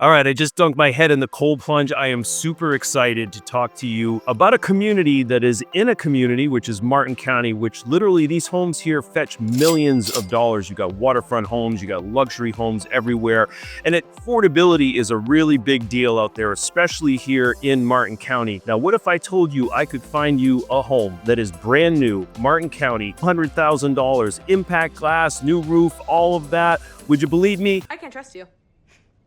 All right, I just dunked my head in the cold plunge. I am super excited to talk to you about a community that is in a community, which is Martin County, which literally these homes here fetch millions of dollars. You got waterfront homes, you got luxury homes everywhere. And affordability is a really big deal out there, especially here in Martin County. Now, what if I told you I could find you a home that is brand new, Martin County, $100,000, impact glass, new roof, all of that? Would you believe me? I can't trust you.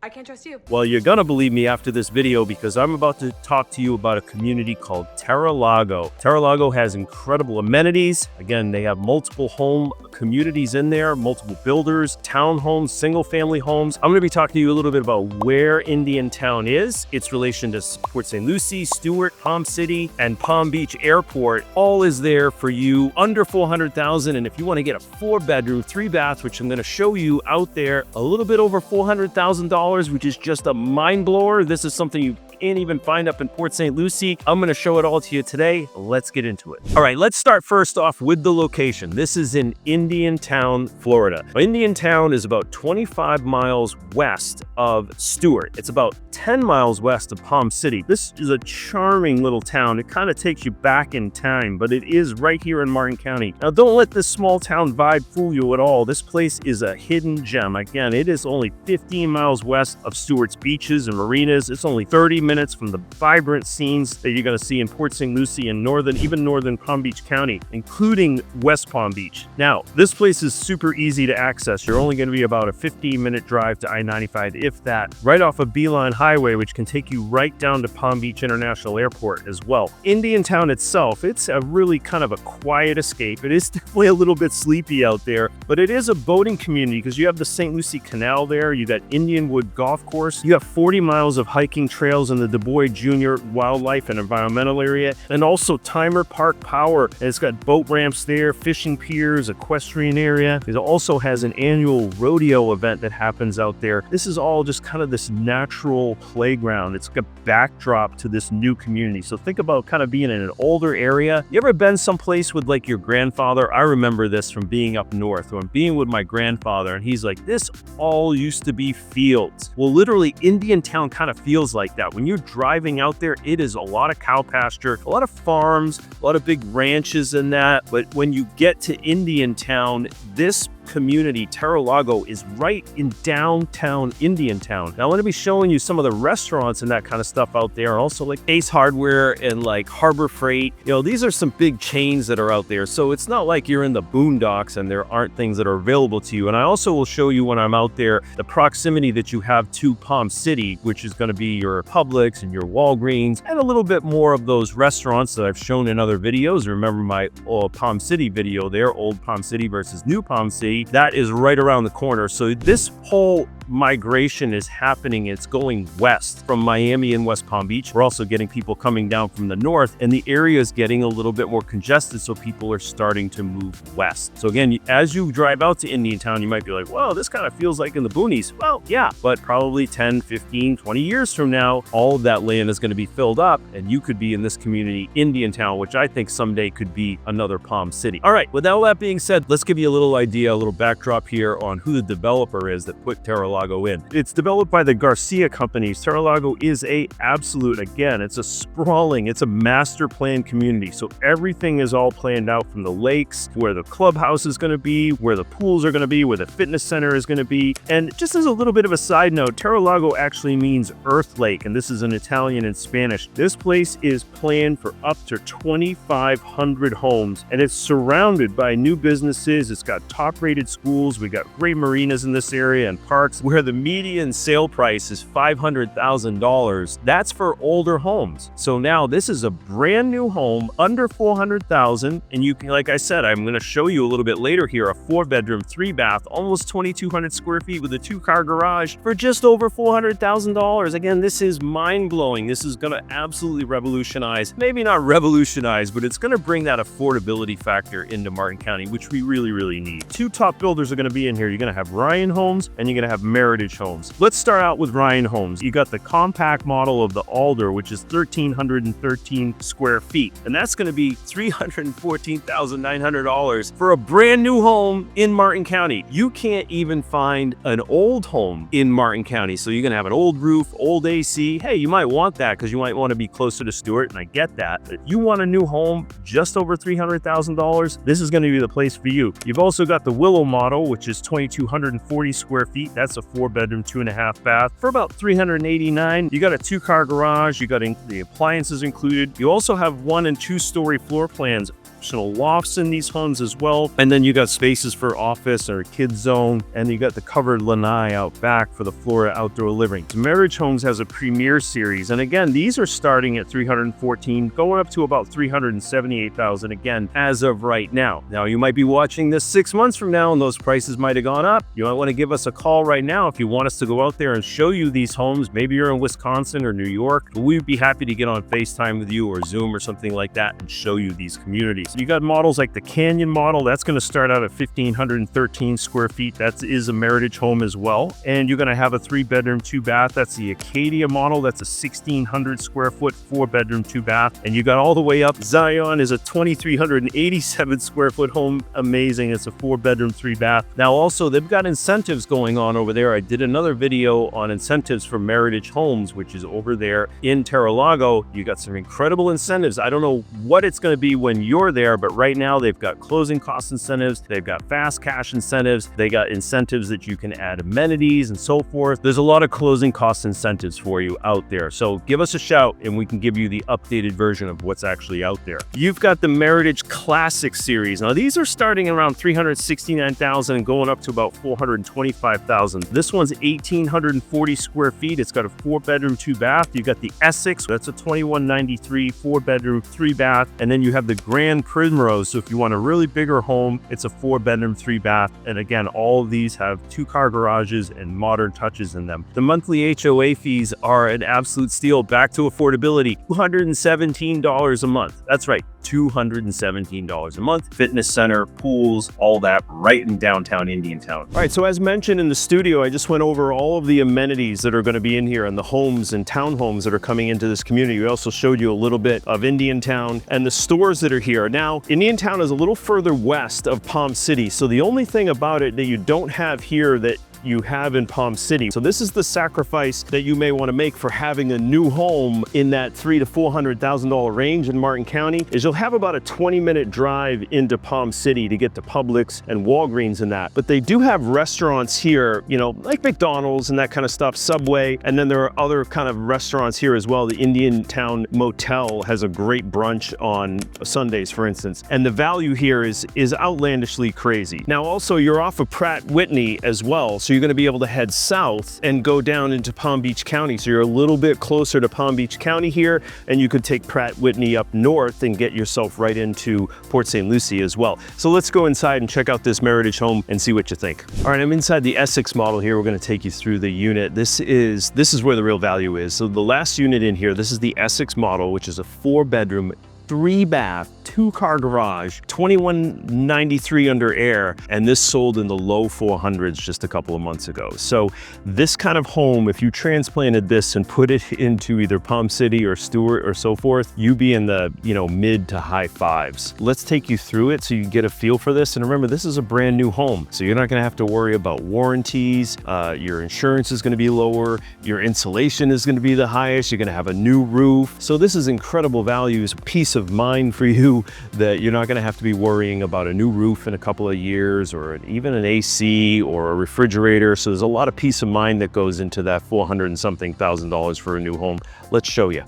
I can't trust you. Well, you're gonna believe me after this video because I'm about to talk to you about a community called Terra Lago. Terra Lago has incredible amenities. Again, they have multiple home communities in there, multiple builders, townhomes, single-family homes. I'm gonna be talking to you a little bit about where Indiantown is, its relation to Port St. Lucie, Stewart, Palm City, and Palm Beach Airport. All is there for you under $400,000. And if you want to get a 4-bedroom, 3-bath, which I'm gonna show you out there, a little bit over $400,000, which is just a mind blower. This is something you can't even find up in Port St. Lucie. I'm going to show it all to you today. Let's get into it. All right, let's start first off with the location. This is in Indiantown, Florida. Indiantown is about 25 miles west of Stewart. It's about 10 miles west of Palm City. This is a charming little town. It kind of takes you back in time, but it is right here in Martin County. Now, don't let this small town vibe fool you at all. This place is a hidden gem. Again, it is only 15 miles west of Stewart's beaches and marinas. It's only 30 minutes from the vibrant scenes that you're going to see in Port St. Lucie and even northern Palm Beach County, including West Palm Beach. Now, this place is super easy to access. You're only going to be about a 15-minute drive to I-95, if that, right off of Beeline Highway, which can take you right down to Palm Beach International Airport as well. Indiantown itself, it's a really kind of a quiet escape. It is definitely a little bit sleepy out there, but it is a boating community because you have the St. Lucie Canal there, you got Indianwood Golf Course, you have 40 miles of hiking trails in the Du Bois Jr. Wildlife and Environmental Area, and also Timer Park Power. And it's got boat ramps there, fishing piers, equestrian area. It also has an annual rodeo event that happens out there. This is all just kind of this natural playground. It's a backdrop to this new community. So think about kind of being in an older area. You ever been someplace with like your grandfather? I remember this from being up north, or being with my grandfather, and he's like, this all used to be fields. Well, literally, Indiantown kind of feels like that. When you're driving out there, it is a lot of cow pasture, a lot of farms, a lot of big ranches and that. But when you get to Indiantown, this community, Terra Lago, is right in downtown Indiantown. Now, I'm going to be showing you some of the restaurants and that kind of stuff out there. Also, like Ace Hardware and like Harbor Freight. You know, these are some big chains that are out there. So it's not like you're in the boondocks and there aren't things that are available to you. And I also will show you when I'm out there the proximity that you have to Palm City, which is going to be your Publix and your Walgreens, and a little bit more of those restaurants that I've shown in other videos. Remember my Palm City video there, old Palm City versus new Palm City. That is right around the corner. So this whole migration is happening. It's going west from Miami and West Palm Beach. We're also getting people coming down from the north, and the area is getting a little bit more congested, so people are starting to move west. So again, as you drive out to Indiantown, you might be like, well, this kind of feels like in the boonies. Well, yeah, but probably 10, 15, 20 years from now, all of that land is going to be filled up, and you could be in this community, Indiantown, which I think someday could be another Palm City. All right, with all that being said, let's give you a little idea, a little backdrop here on who the developer is that put Terra Lago in. It's developed by the Garcia companies. Terra Lago is it's a sprawling, it's a master plan community. So everything is all planned out, from the lakes, where the clubhouse is going to be, where the pools are going to be, where the fitness center is going to be. And just as a little bit of a side note, Terra Lago actually means Earth Lake, and this is in Italian and Spanish. This place is planned for up to 2,500 homes, and it's surrounded by new businesses. It's got top-rated schools. We got great marinas in this area and parks, where the median sale price is $500,000. That's for older homes. So now this is a brand new home under $400,000, and you can, like I said, I'm going to show you a little bit later here, a 4-bedroom, 3-bath, almost 2,200 square feet with a 2-car garage for just over $400,000. Again, this is mind-blowing. This is going to absolutely revolutionize, maybe not revolutionize, but it's going to bring that affordability factor into Martin County, which we really, really need. Two top builders are going to be in here. You're going to have Ryan Homes, and you're going to have Meritage Homes. Let's start out with Ryan Homes. You got the compact model of the Alder, which is 1,313 square feet. And that's going to be $314,900 for a brand new home in Martin County. You can't even find an old home in Martin County. So you're going to have an old roof, old AC. Hey, you might want that because you might want to be closer to Stewart, and I get that. But if you want a new home just over $300,000, this is going to be the place for you. You've also got the Willow model, which is 2,240 square feet. That's a 4-bedroom, 2.5 bath for about $389,000. You got a 2-car garage. You got the appliances included. You also have 1- and 2-story floor plans. Optional lofts in these homes as well. And then you got spaces for office or a kids zone. And you got the covered lanai out back for the Florida outdoor living. Meritage Homes has a Premier Series. And again, these are starting at $314,000, going up to about $378,000 again, as of right now. Now, you might be watching this 6 months from now and those prices might have gone up. You might want to give us a call right now if you want us to go out there and show you these homes. Maybe you're in Wisconsin or New York. We'd be happy to get on FaceTime with you or Zoom or something like that and show you these communities. You got models like the Canyon model. That's going to start out at 1,513 square feet. That is a Meritage home as well. And you're going to have a 3-bedroom, 2-bath. That's the Acadia model. That's a 1,600 square foot, 4-bedroom, 2-bath. And you got all the way up. Zion is a 2,387 square foot home. Amazing. It's a 4-bedroom, 3-bath. Now also, they've got incentives going on over there. I did another video on incentives for Meritage Homes, which is over there in Terra Lago. You got some incredible incentives. I don't know what it's going to be when you're there, but right now they've got closing cost incentives, they've got fast cash incentives, they got incentives that you can add amenities and so forth. There's a lot of closing cost incentives for you out there. So give us a shout and we can give you the updated version of what's actually out there. You've got the Meritage Classic Series. Now these are starting around $369,000 and going up to about $425,000. This one's 1,840 square feet. It's got a 4-bedroom, 2-bath. You got the Essex, that's a 2,193 4-bedroom, 3-bath, and then you have the Grand Primrose. So if you want a really bigger home, it's a 4-bedroom, 3-bath. And again, all of these have 2-car garages and modern touches in them. The monthly HOA fees are an absolute steal. Back to affordability, $217 a month. That's right, $217 a month. Fitness center, pools, all that right in downtown Indiantown. All right, so as mentioned in the studio, I just went over all of the amenities that are going to be in here and the homes and townhomes that are coming into this community. We also showed you a little bit of Indiantown and the stores that are here. Now, Indiantown is a little further west of Palm City, so the only thing about it that you don't have here that you have in Palm City. So this is the sacrifice that you may want to make for having a new home in that $300,000 to $400,000 range in Martin County, is you'll have about a 20-minute drive into Palm City to get to Publix and Walgreens and that. But they do have restaurants here, you know, like McDonald's and that kind of stuff, Subway, and then there are other kind of restaurants here as well. The Indiantown Motel has a great brunch on Sundays, for instance, and the value here is outlandishly crazy. Now also, you're off of Pratt Whitney as well, so you're going to be able to head south and go down into Palm Beach County. So you're a little bit closer to Palm Beach County here, and you could take Pratt Whitney up north and get yourself right into Port St. Lucie as well. So let's go inside and check out this Meritage home and see what you think. All right, I'm inside the Essex model here. We're going to take you through the unit. This is where the real value is. So the last unit in here, this is the Essex model, which is a 4-bedroom, 3-bath, 2-car garage, 2,193 under air, and this sold in the low 400s just a couple of months ago. So this kind of home, if you transplanted this and put it into either Palm City or Stewart or so forth, you'd be in the, you know, mid to high 5s. Let's take you through it so you can get a feel for this. And remember, this is a brand new home, so you're not going to have to worry about warranties. Your insurance is going to be lower. Your insulation is going to be the highest. You're going to have a new roof. So this is incredible value. It's a peace of mind for you that you're not going to have to be worrying about a new roof in a couple of years, or even an AC or a refrigerator. So there's a lot of peace of mind that goes into that $400 and something thousand for a new home. Let's show you.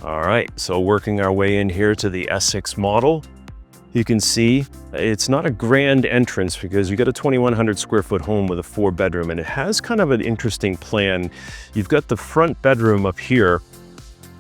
All right, so working our way in here to the Essex model. You can see it's not a grand entrance because you got a 2,100 square foot home with a 4-bedroom, and it has kind of an interesting plan. You've got the front bedroom up here,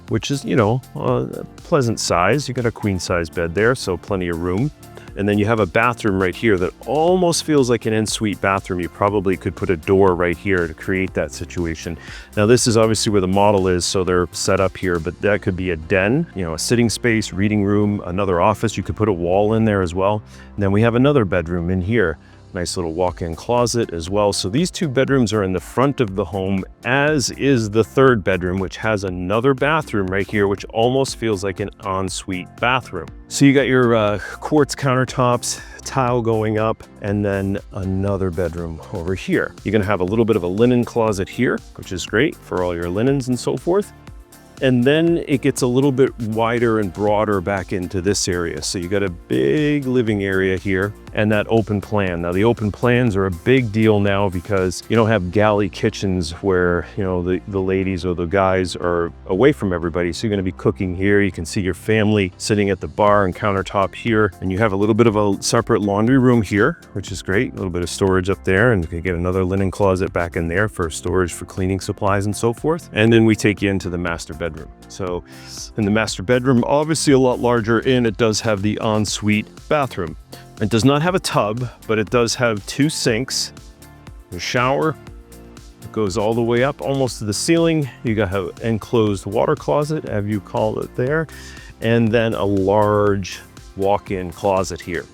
which is, you know, a pleasant size. You got a queen size bed there, so plenty of room. And then you have a bathroom right here that almost feels like an en-suite bathroom. You probably could put a door right here to create that situation. Now this is obviously where the model is, so they're set up here, but that could be a den, you know, a sitting space, reading room, another office. You could put a wall in there as well. And then we have another bedroom in here Nice little walk-in closet as well. So these 2 bedrooms are in the front of the home, as is the 3rd bedroom, which has another bathroom right here, which almost feels like an ensuite bathroom. So you got your quartz countertops, tile going up, and then another bedroom over here. You're gonna have a little bit of a linen closet here, which is great for all your linens and so forth. And then it gets a little bit wider and broader back into this area. So you got a big living area here and that open plan. Now the open plans are a big deal now because you don't have galley kitchens where, you know, the ladies or the guys are away from everybody. So you're gonna be cooking here. You can see your family sitting at the bar and countertop here. And you have a little bit of a separate laundry room here, which is great. A little bit of storage up there, and you can get another linen closet back in there for storage for cleaning supplies and so forth. And then we take you into the master bedroom. So in the master bedroom, obviously a lot larger, and it does have the ensuite bathroom. It does not have a tub, but it does have 2 sinks, a shower. It goes all the way up almost to the ceiling. You got an enclosed water closet, as you call it there, and then a large walk-in closet here.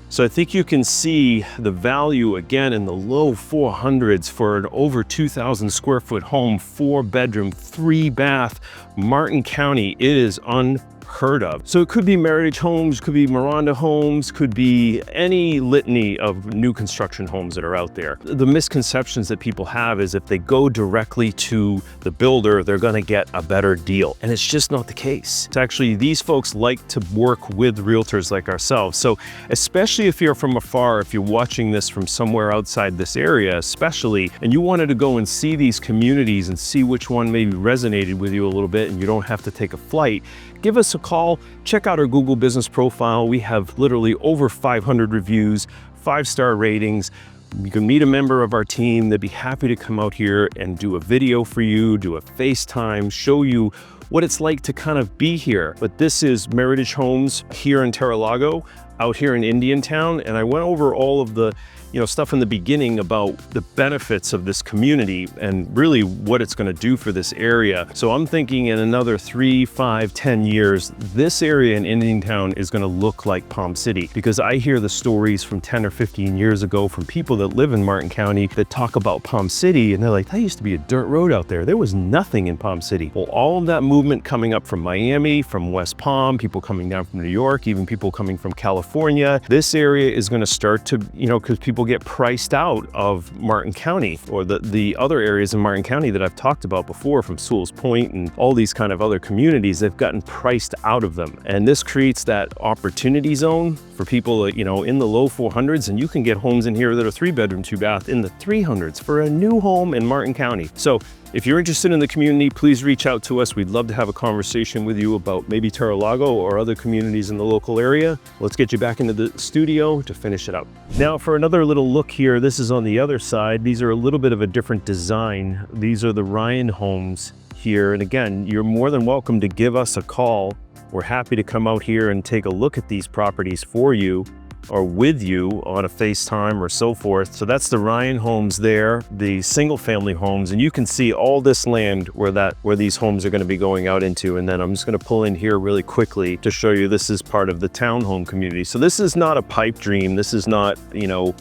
So I think you can see the value again in the low 400s for an over 2,000 square foot home, 4 bedroom, 3 bath, Martin County. It is unheard of. So it could be Meritage Homes, could be Miranda Homes, could be any litany of new construction homes that are out there. The misconceptions that people have is if they go directly to the builder, they're gonna get a better deal. And it's just not the case. It's actually, these folks like to work with realtors like ourselves. So especially if you're from afar, if you're watching this from somewhere outside this area, especially, and you wanted to go and see these communities and see which one maybe resonated with you a little bit and you don't have to take a flight, give us a call, check out our Google business profile. We have literally over 500 reviews, 5-star ratings. You can meet a member of our team. They'd be happy to come out here and do a video for you, do a FaceTime, show you what it's like to kind of be here. But this is Meritage Homes here in Terra Lago, out here in Indiantown, and I went over all of the stuff in the beginning about the benefits of this community and really what it's going to do for this area. So I'm thinking in another 3, 5, 10 years, this area in Indiantown is going to look like Palm City, because I hear the stories from 10 or 15 years ago from people that live in Martin County that talk about Palm City, and they're like, that used to be a dirt road out there. There was nothing in Palm City. Well, all of that movement coming up from Miami, from West Palm, people coming down from New York, even people coming from California, this area is going to start to, because people get priced out of Martin County, or the other areas in Martin County that I've talked about before, from Sewell's Point and all these kind of other communities, they've gotten priced out of them. And this creates that opportunity zone for people, in the low 400s, and you can get homes in here that are 3 bedroom, 2 bath in the 300s for a new home in Martin County. So if you're interested in the community, please reach out to us. We'd love to have a conversation with you about maybe Terra Lago or other communities in the local area. Let's get you back into the studio to finish it up. Now for another little look here, this is on the other side. These are a little bit of a different design. These are the Ryan homes here. And again, you're more than welcome to give us a call. We're happy to come out here and take a look at these properties for you, or with you on a FaceTime or so forth. So that's the Ryan homes there, the single family homes, and you can see all this land where these homes are going to be going out into. And then I'm just going to pull in here really quickly to show you this is part of the townhome community. So this is not a pipe dream. This is not,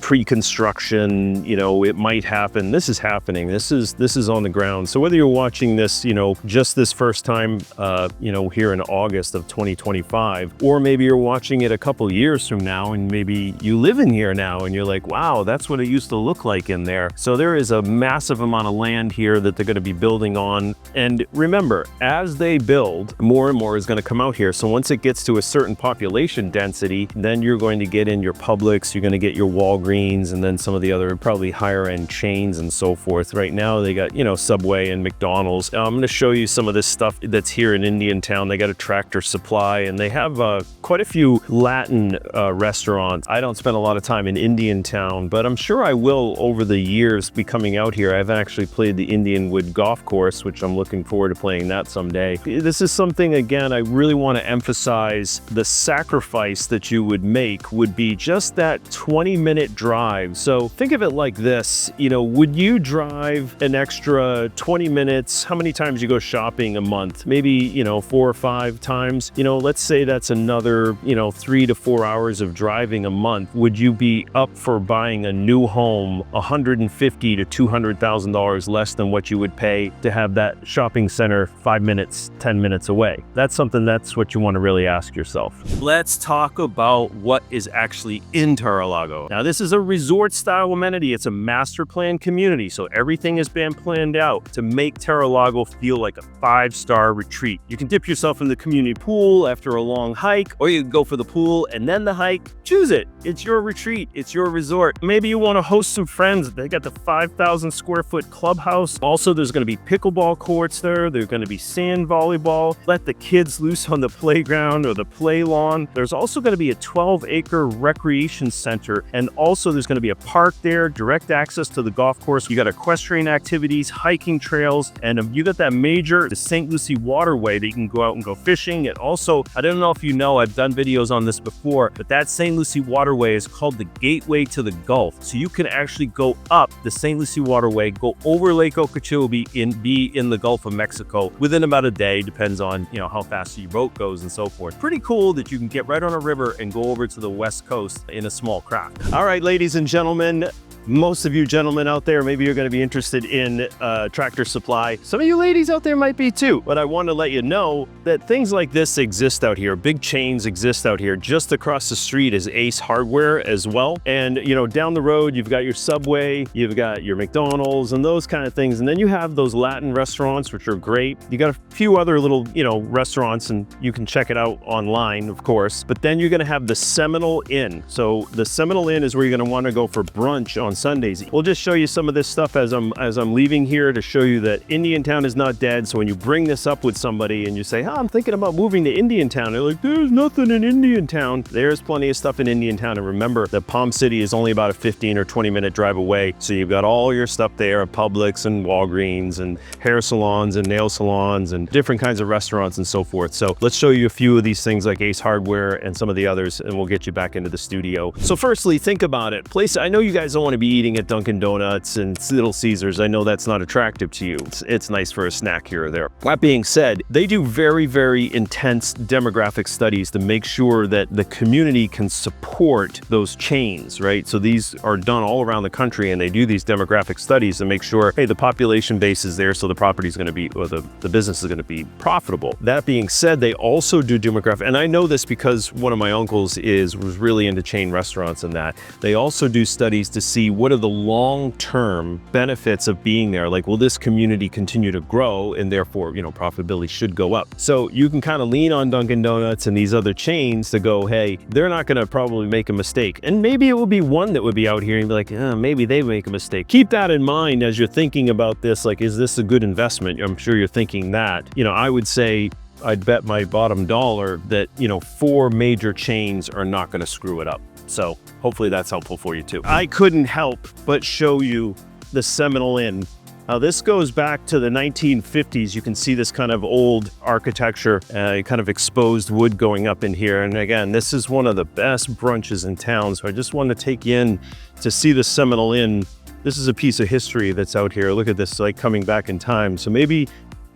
pre-construction, it might happen. This is happening. This is on the ground. So whether you're watching this, just this first time, here in August of 2025, or maybe you're watching it a couple years from now and maybe you live in here now and you're like, wow, that's what it used to look like in there. So there is a massive amount of land here that they're going to be building on. And remember, as they build, more and more is going to come out here. So once it gets to a certain population density, then you're going to get in your Publix, you're going to get your Walgreens, and then some of the other probably higher end chains and so forth. Right now they got, Subway and McDonald's. I'm going to show you some of this stuff that's here in Indiantown. They got a Tractor Supply, and they have quite a few Latin restaurants. I don't spend a lot of time in Indiantown, but I'm sure I will over the years be coming out here. I've actually played the Indianwood Golf Course, which I'm looking forward to playing that someday. This is something, again, I really want to emphasize. The sacrifice that you would make would be just that 20-minute drive. So think of it like this, would you drive an extra 20 minutes? How many times you go shopping a month? Maybe, 4 or 5 times. Let's say that's another, 3 to 4 hours of driving saving a month, would you be up for buying a new home $150,000 to $200,000 less than what you would pay to have that shopping center 5 minutes, 10 minutes away? That's what you want to really ask yourself. Let's talk about what is actually in Terra Lago. Now, this is a resort style amenity. It's a master plan community, so everything has been planned out to make Terra Lago feel like a 5-star retreat. You can dip yourself in the community pool after a long hike, or you can go for the pool and then the hike. Choose it. It's your retreat. It's your resort. Maybe you want to host some friends. They got the 5,000 square foot clubhouse. Also, there's going to be pickleball courts there. There's going to be sand volleyball. Let the kids loose on the playground or the play lawn. There's also going to be a 12-acre recreation center, and also there's going to be a park there, direct access to the golf course. You got equestrian activities, hiking trails, and you got that major St. Lucie waterway that you can go out and go fishing. And also, I don't know if you know, I've done videos on this before, but that St. Lucie waterway is called the gateway to the Gulf. So you can actually go up the St. Lucie waterway, go over Lake Okeechobee, and be in the Gulf of Mexico within about a day. Depends on, how fast your boat goes and so forth. Pretty cool that you can get right on a river and go over to the West Coast in a small craft. All right, ladies and gentlemen, most of you gentlemen out there, maybe you're going to be interested in Tractor Supply. Some of you ladies out there might be too, but I want to let you know that things like this exist out here. Big chains exist out here. Just across the street is Ace Hardware as well. And, down the road, you've got your Subway, you've got your McDonald's and those kind of things. And then you have those Latin restaurants, which are great. You got a few other little, restaurants, and you can check it out online, of course. But then you're going to have the Seminole Inn. So the Seminole Inn is where you're going to want to go for brunch on Sundays. We'll just show you some of this stuff as I'm leaving here to show you that Indiantown is not dead. So when you bring this up with somebody and you say, I'm thinking about moving to Indiantown, they're like, there's nothing in Indiantown. There's plenty of stuff in Indiantown. And remember that Palm City is only about a 15 or 20-minute drive away. So you've got all your stuff there, Publix and Walgreens and hair salons and nail salons and different kinds of restaurants and so forth. So let's show you a few of these things like Ace Hardware and some of the others, and we'll get you back into the studio. So firstly, think about it. I know you guys don't want to be eating at Dunkin' Donuts and Little Caesars. I know that's not attractive to you. It's nice for a snack here or there. That being said, they do very, very intense demographic studies to make sure that the community can support those chains, right? So these are done all around the country, and they do these demographic studies to make sure, hey, the population base is there, so the property is going to be, or the business is going to be profitable. That being said, they also do demographic, and I know this because one of my uncles was really into chain restaurants and that. They also do studies to see what are the long-term benefits of being there. Like, will this community continue to grow, and therefore, profitability should go up. So you can kind of lean on Dunkin' Donuts and these other chains to go, hey, they're not going to probably make a mistake. And maybe it will be one that would be out here and be like, maybe they make a mistake. Keep that in mind as you're thinking about this. Like, is this a good investment? I'm sure you're thinking that. I would say I'd bet my bottom dollar that, 4 major chains are not going to screw it up. So hopefully that's helpful for you too. I couldn't help but show you the Seminole Inn. Now this goes back to the 1950s. You can see this kind of old architecture, kind of exposed wood going up in here. And again, this is one of the best brunches in town. So I just wanted to take you in to see the Seminole Inn. This is a piece of history that's out here. Look at this, like coming back in time. So maybe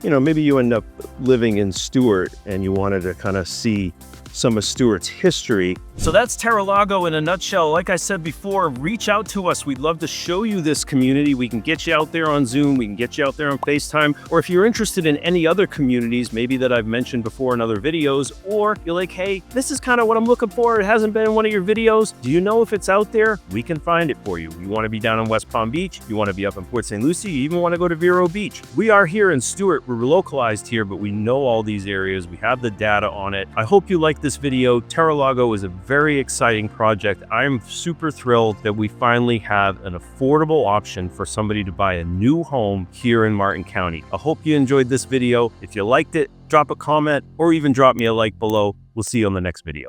you end up living in Stuart and you wanted to kind of see some of Stuart's history. So that's Terra Lago in a nutshell. Like I said before, reach out to us. We'd love to show you this community. We can get you out there on Zoom. We can get you out there on FaceTime. Or if you're interested in any other communities, maybe that I've mentioned before in other videos, or you're like, hey, this is kind of what I'm looking for. It hasn't been in one of your videos. Do you know if it's out there? We can find it for you. You want to be down in West Palm Beach. You want to be up in Port St. Lucie. You even want to go to Vero Beach. We are here in Stuart. We're localized here, but we know all these areas. We have the data on it. I hope you like this video. Terra Lago is a very exciting project. I'm super thrilled that we finally have an affordable option for somebody to buy a new home here in Martin County. I hope you enjoyed this video. If you liked it, drop a comment or even drop me a like below. We'll see you on the next video.